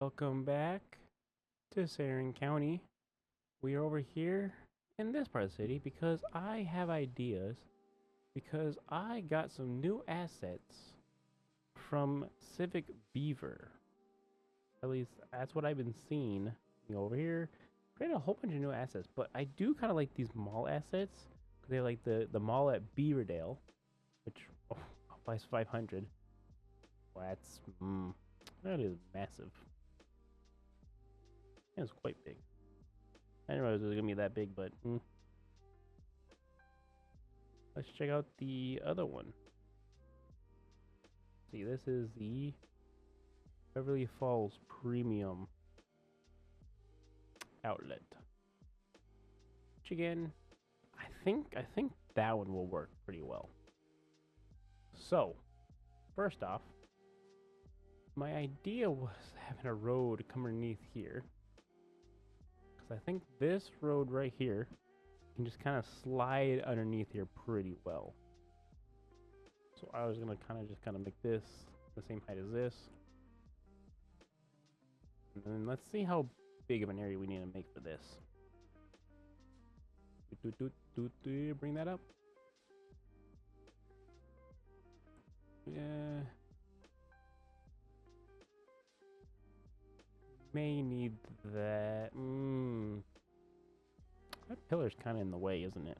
Welcome back to Sarin County. We are over here in this part of the city because I have ideas. Because I got some new assets from Civic Beaver. At least that's what I've been seeing. Over here, created a whole bunch of new assets, but I do kind of like these mall assets. They're like the mall at Beaverdale, which buys 500. Well, that is massive. It's quite big. I didn't realize it was gonna be that big, but let's check out the other one. See, this is the Beverly Falls Premium Outlet. Which again, I think that one will work pretty well. So, first off, my idea was having a road come underneath here. Because I think this road right here can just kind of slide underneath here pretty well. So I was gonna kind of make this the same height as this. And then let's see how big of an area we need to make for this. Bring that up. Yeah. May need that. That pillar's kind of in the way, isn't it?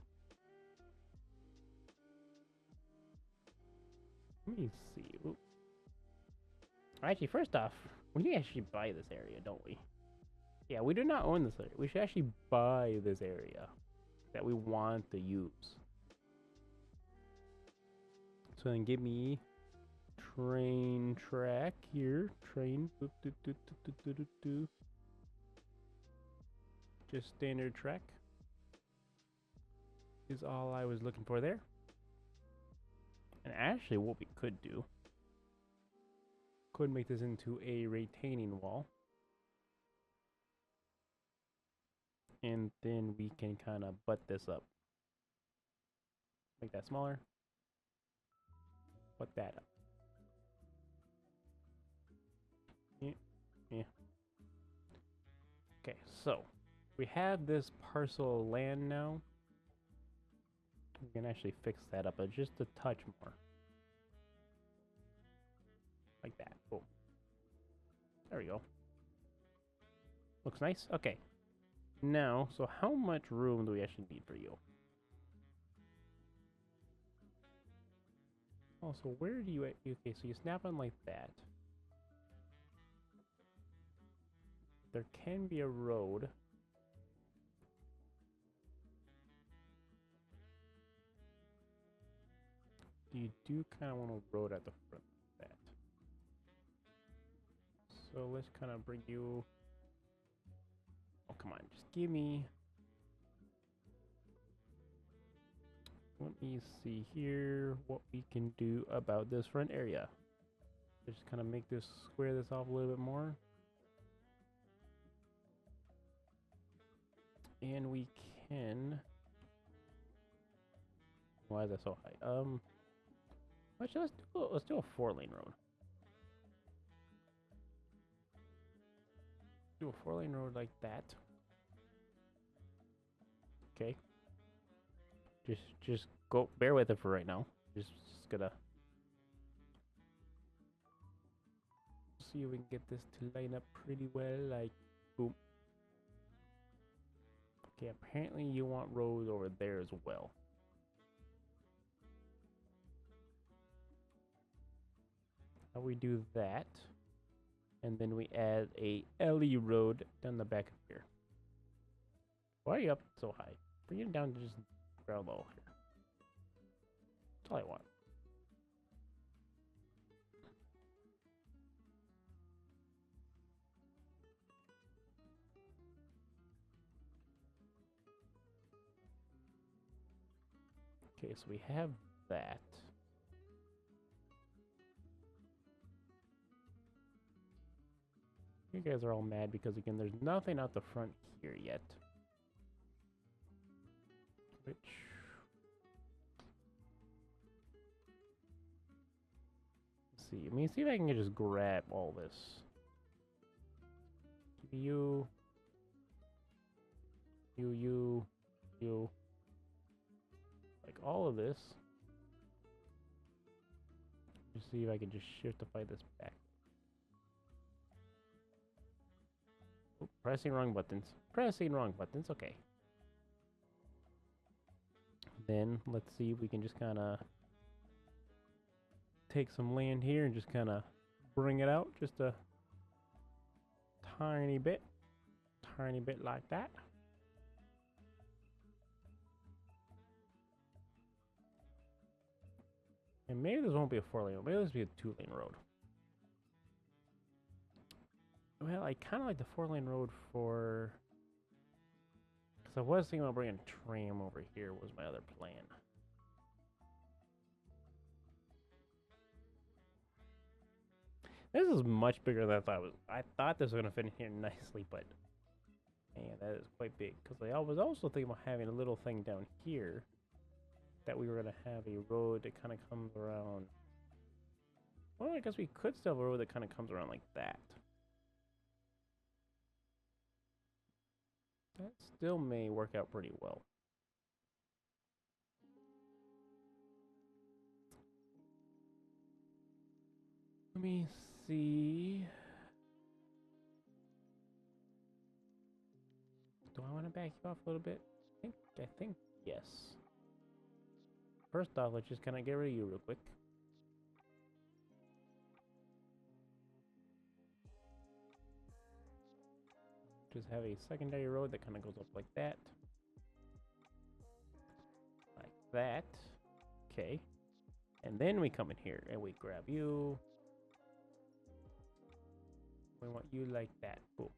Let me see. Ooh. Actually, first off, we need to actually buy this area, don't we? Yeah, we do not own this area. We should actually buy this area that we want to use. So then give me train track here. Train. Just standard track is all I was looking for there. And actually what we could do, could make this into a retaining wall. And then we can kind of butt this up. Make that smaller. Butt that up. Yeah. Okay, so we have this parcel of land now. We can actually fix that up just a touch more. Like that. Boom. There we go. Looks nice. Okay. Now, so how much room do we actually need for you? Also, where do you... Okay, so you snap on like that. There can be a road. You do kind of want a road at the front of that. So let's kind of bring you... Oh, come on. Just give me... Let me see here what we can do about this front area. Just kind of make this, square this off a little bit more. And we can... Why is that so high? Actually, let's do a 4-lane road. Do a 4-lane road like that. Okay. Just go. Bear with it for right now. Just gonna see if we can get this to line up pretty well. Like, boom. Okay. Apparently, you want roads over there as well. How we do that, and then we add a LE road down the back of here. Why are you up so high? Bring it down to just ground level here. That's all I want. Okay, so we have that. You guys are all mad because, again, there's nothing out the front here yet. Which... Let's see. Let me see if I can just grab all this. You, you, you. Like all of this. Just see if I can just shiftify this back. Oh, pressing wrong buttons. Pressing wrong buttons. Okay. Then let's see if we can just kind of take some land here and just kind of bring it out just a tiny bit like that. And maybe this won't be a 4-lane road. Maybe this will be a 2-lane road. Well, I kind of like the 4-lane road for... Because I was thinking about bringing a tram over here was my other plan. This is much bigger than I thought it was. I thought this was going to fit in here nicely, but... Man, that is quite big. Because I was also thinking about having a little thing down here. That we were going to have a road that kind of comes around. Well, I guess we could still have a road that kind of comes around like that. That still may work out pretty well. Let me see. Do I want to back you off a little bit? I think yes. First off, let's just kind of get rid of you real quick. Just have a secondary road that kind of goes up like that. Like that. Okay. And then we come in here and we grab you. We want you like that. Boom.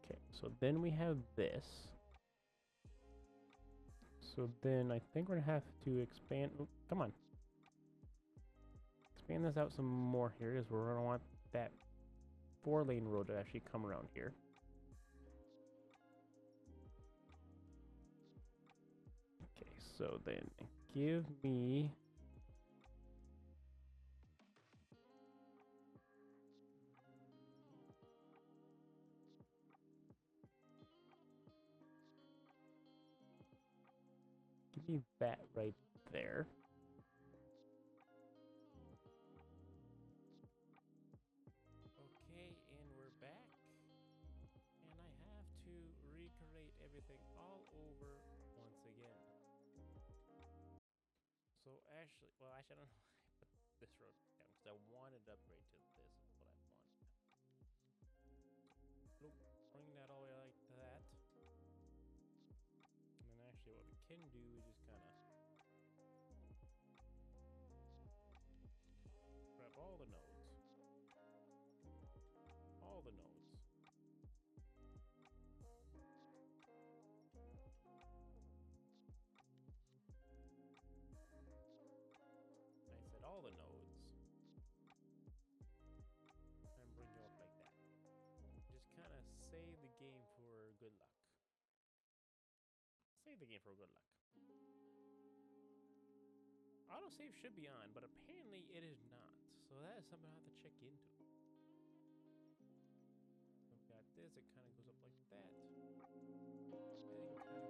Okay, so then we have this. So then I think we're gonna have to expand. Oh, come on. Expand this out some more here because we're gonna want that 4-lane road to actually come around here. Okay, so then give me that right there. Okay, and we're back. And I have to recreate everything all over once again. So actually, well, actually, I don't know why I put this road down because I wanted to upgrade to this is what I want. Nope, bring that all the way like that. And then actually what we can do is just kind of grab all the nodes. All the nodes. I said all the nodes. And bring you up like that. Just kind of save the game for good luck. Save the game for good luck. Autosave should be on, but apparently it is not. So that is something I have to check into. So we got this, it kind of goes up like that. And it kind of comes up like that.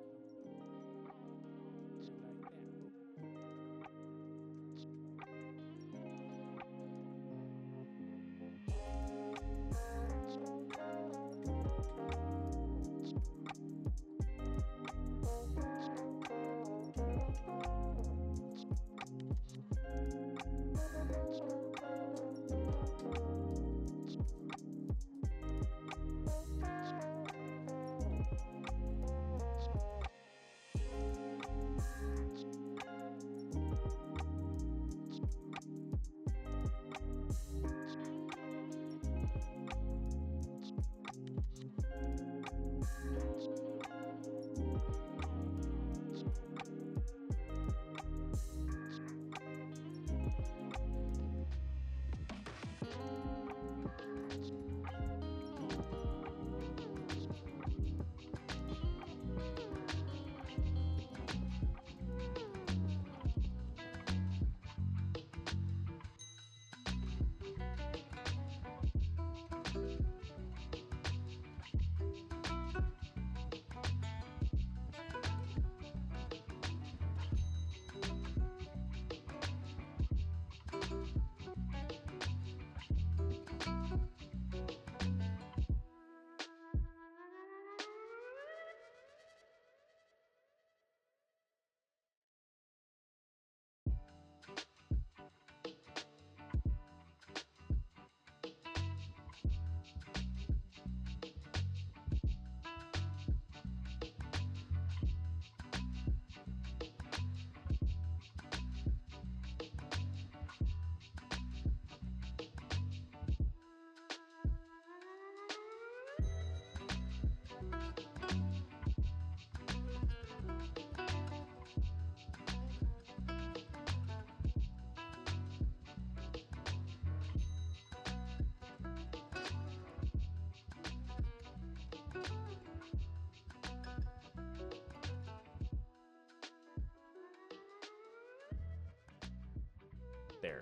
there.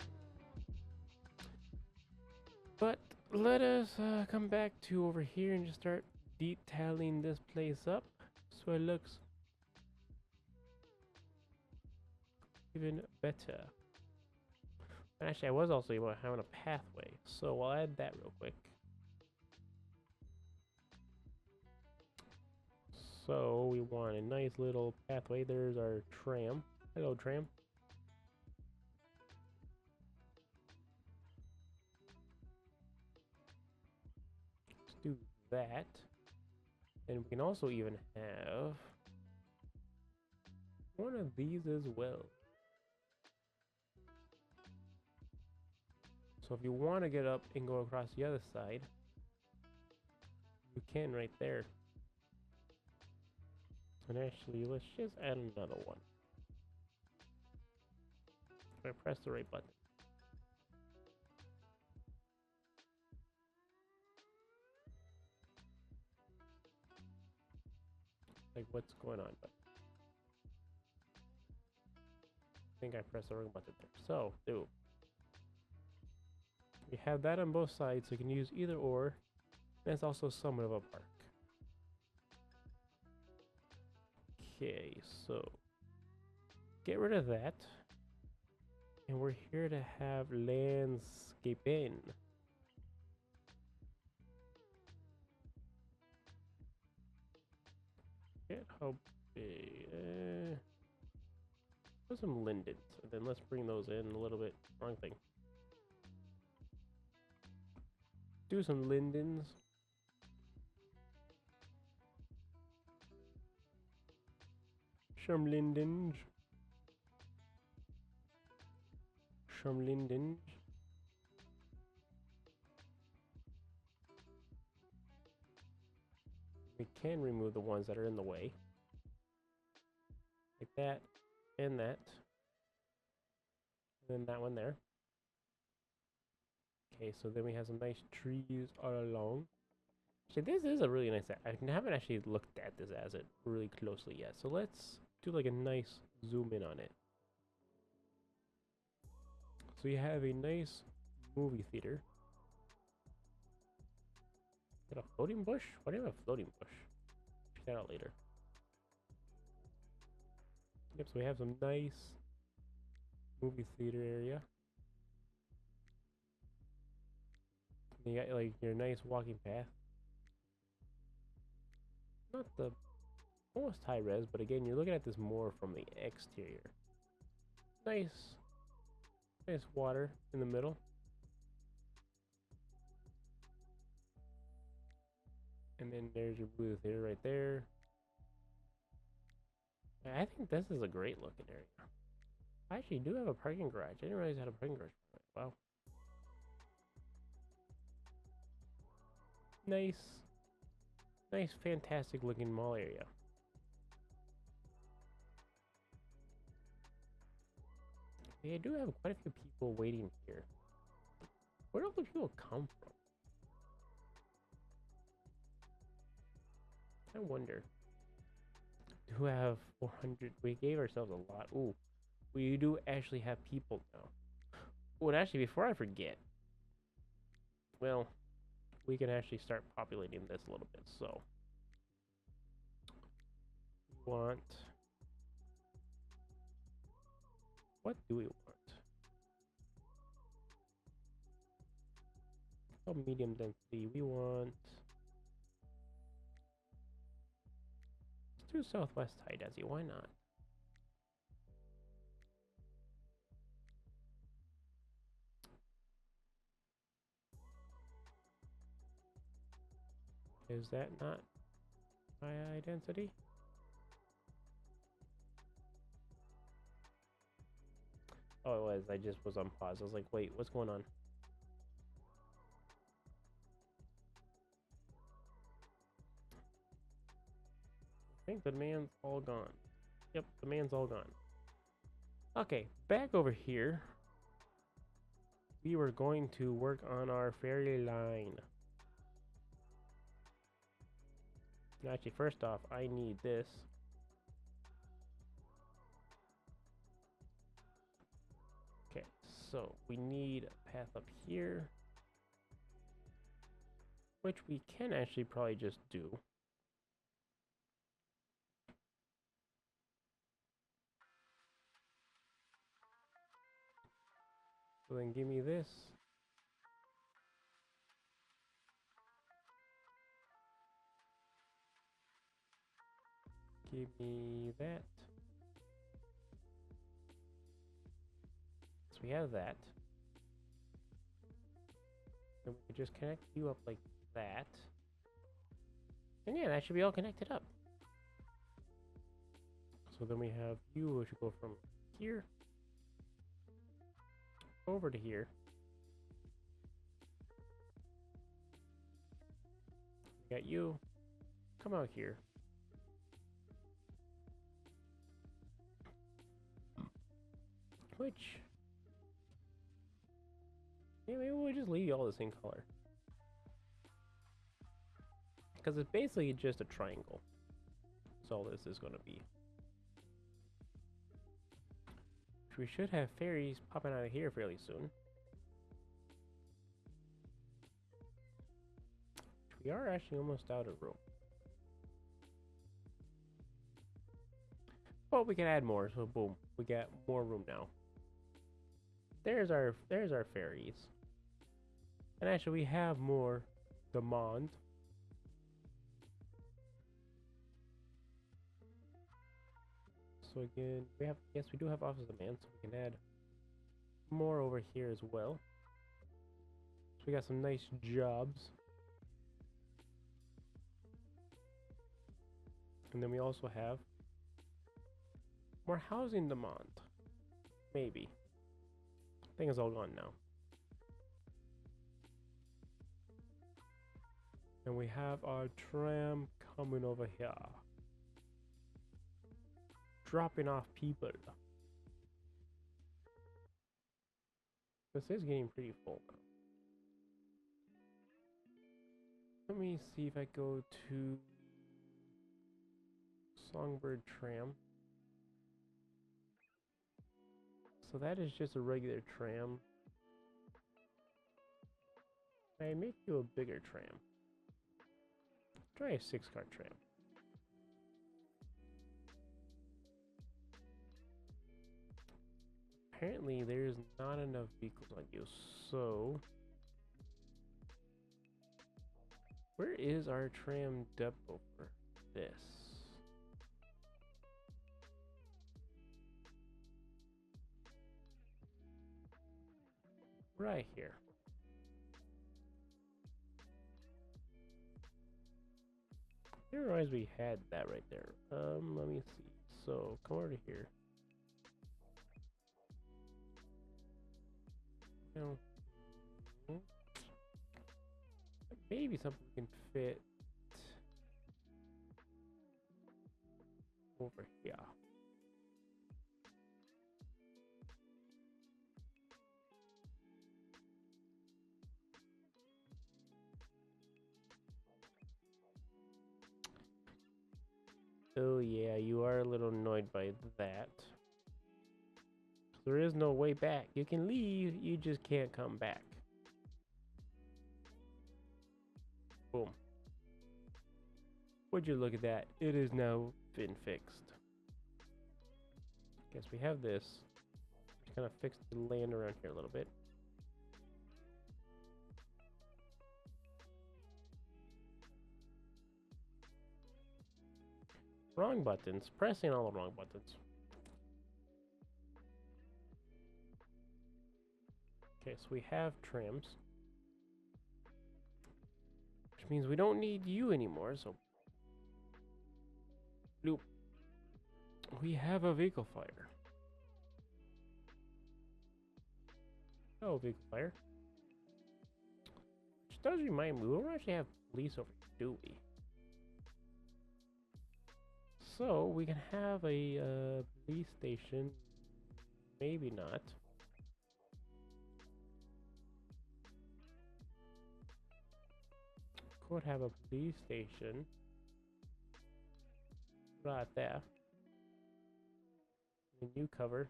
But let us come back to over here and just start detailing this place up so it looks even better. And actually, I was also about having a pathway, so I'll add that real quick. So we want a nice little pathway. There's our tram. Hello, tram. Let's do that. And we can also even have one of these as well. So if you want to get up and go across the other side, you can right there. And actually, let's just add another one. I press the right button. Like, what's going on? But I think I pressed the wrong button there. So, do. We have that on both sides, so you can use either or. And it's also somewhat of a park. Okay, so get rid of that. And we're here to have landscaping. Get how big. Put some lindens, and then let's bring those in a little bit. Wrong thing. Do some lindens. Some lindens. Some lindens. We can remove the ones that are in the way. Like that and that. And then that one there. Okay, so then we have some nice trees all along. Actually, this is a really nice set. I haven't actually looked at this asset really closely yet. So let's do like a nice zoom in on it. So you have a nice movie theater. Got a floating bush? Why do you have a floating bush? Check that out later. Yep, so we have some nice movie theater area. You got like your nice walking path. Not the almost high res, but again, you're looking at this more from the exterior. Nice water in the middle. And then there's your movie theater right there. I think this is a great looking area. I actually do have a parking garage. I didn't realize I had a parking garage. Wow. Nice, fantastic looking mall area. Yeah, I do have quite a few people waiting here. Where do those people come from? I wonder. Do have 400? We gave ourselves a lot. Ooh, we do actually have people now. Oh, and actually, before I forget, well, we can actually start populating this a little bit. So, we want. What do we want? Oh, medium density. We want. Let's do Southwest high density. Why not? Is that not high density? Oh, it was. I just was on pause. I was like, wait, what's going on? I think the man's all gone. Yep, the man's all gone. Okay, back over here. We were going to work on our ferry line. Actually, first off, I need this. Okay, So we need a path up here, which we can actually probably just do. So then give me this. Give me that. So we have that. Then we can just connect you up like that. And yeah, that should be all connected up. So then we have you, which will go from here over to here. We got you. Come out here. Which, yeah, maybe we'll just leave you all the same color. Because it's basically just a triangle. That's all this is going to be. We should have fairies popping out of here fairly soon. We are actually almost out of room. But we can add more, so boom, we got more room now. There's our fairies. And actually we have more demand. So again, yes, we do have office demand, so we can add more over here as well. So we got some nice jobs. And then we also have more housing demand. Maybe. I think it's all gone now. And we have our tram coming over here. Dropping off people. This is getting pretty full now. Let me see if I go to Songbird Tram. So that is just a regular tram. I make you a bigger tram. Try a 6-car tram. Apparently there's not enough vehicles on you, so where is our tram depot for this? Right here. I didn't realize we had that right there. Let me see. So come over to here. No. Maybe something can fit over here. Oh yeah, you are a little annoyed by that. There is no way back. You can leave, you just can't come back. Boom. Would you look at that? It has now been fixed. Guess we have this. Just kind of fix the land around here a little bit. Wrong buttons. Pressing all the wrong buttons. Okay, so we have trams. Which means we don't need you anymore, so... Nope. We have a vehicle fire. Oh, vehicle fire. Which does remind me, we don't actually have police over here, do we? So, we can have a police station. Maybe not. Could have a police station right there. And you cover.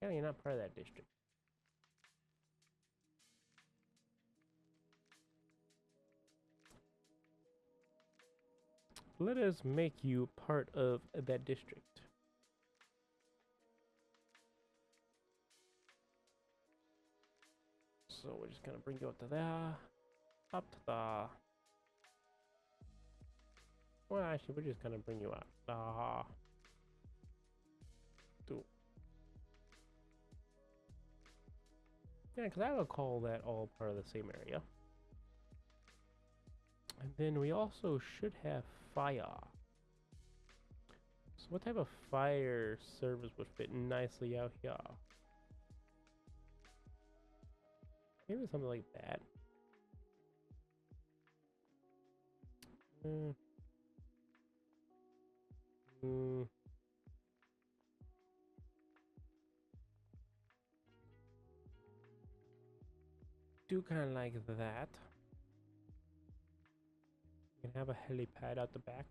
Apparently you're not part of that district. Let us make you part of that district. So we're just gonna bring you up to there. Up to the... Well, actually, we're just gonna bring you up. Yeah, because I would call that all part of the same area. And then we also should have fire. So what type of fire service would fit nicely out here? Maybe something like that. Do kind of like that. You can have a helipad out the back.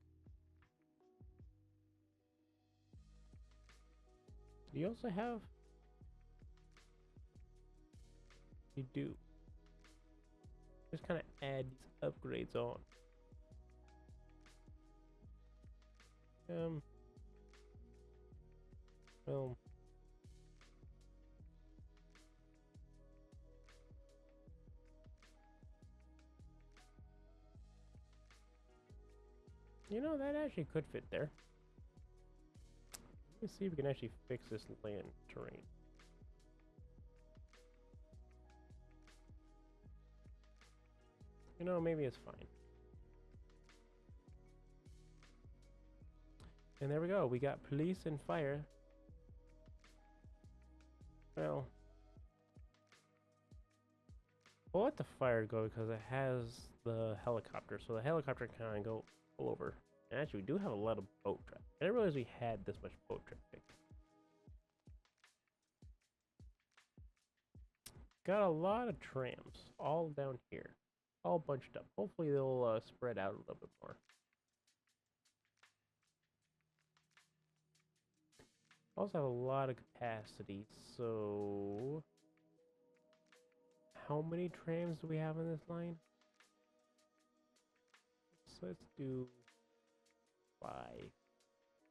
Do you also have? You do. Just kind of add these upgrades on. Well, you know, that actually could fit there. Let me see if we can actually fix this land terrain. You know, maybe it's fine. And there we go. We got police and fire. Well, we'll let the fire go because it has the helicopter. So the helicopter can kind of go all over. And actually, we do have a lot of boat traffic. I didn't realize we had this much boat traffic. Got a lot of trams all down here. All bunched up. Hopefully they'll spread out a little bit more. Also have a lot of capacity, so how many trams do we have on this line? So let's do 5.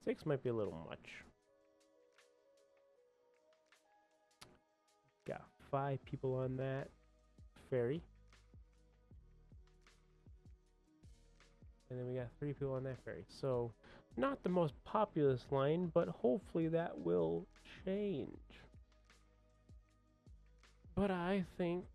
6 might be a little much. Got 5 people on that ferry. And then we got 3 people on that ferry. So not the most populous line, but hopefully that will change. But I think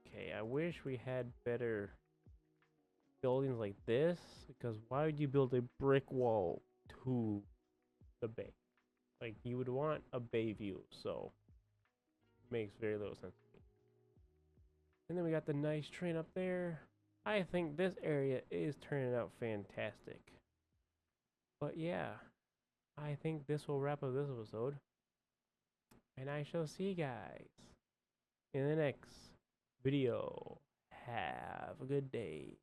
okay, I wish we had better buildings like this, because why would you build a brick wall to the bay? Like, you would want a bay view, so makes very little sense to me. And then we got the nice train up there. I think this area is turning out fantastic. But yeah, I think this will wrap up this episode. And I shall see you guys in the next video. Have a good day.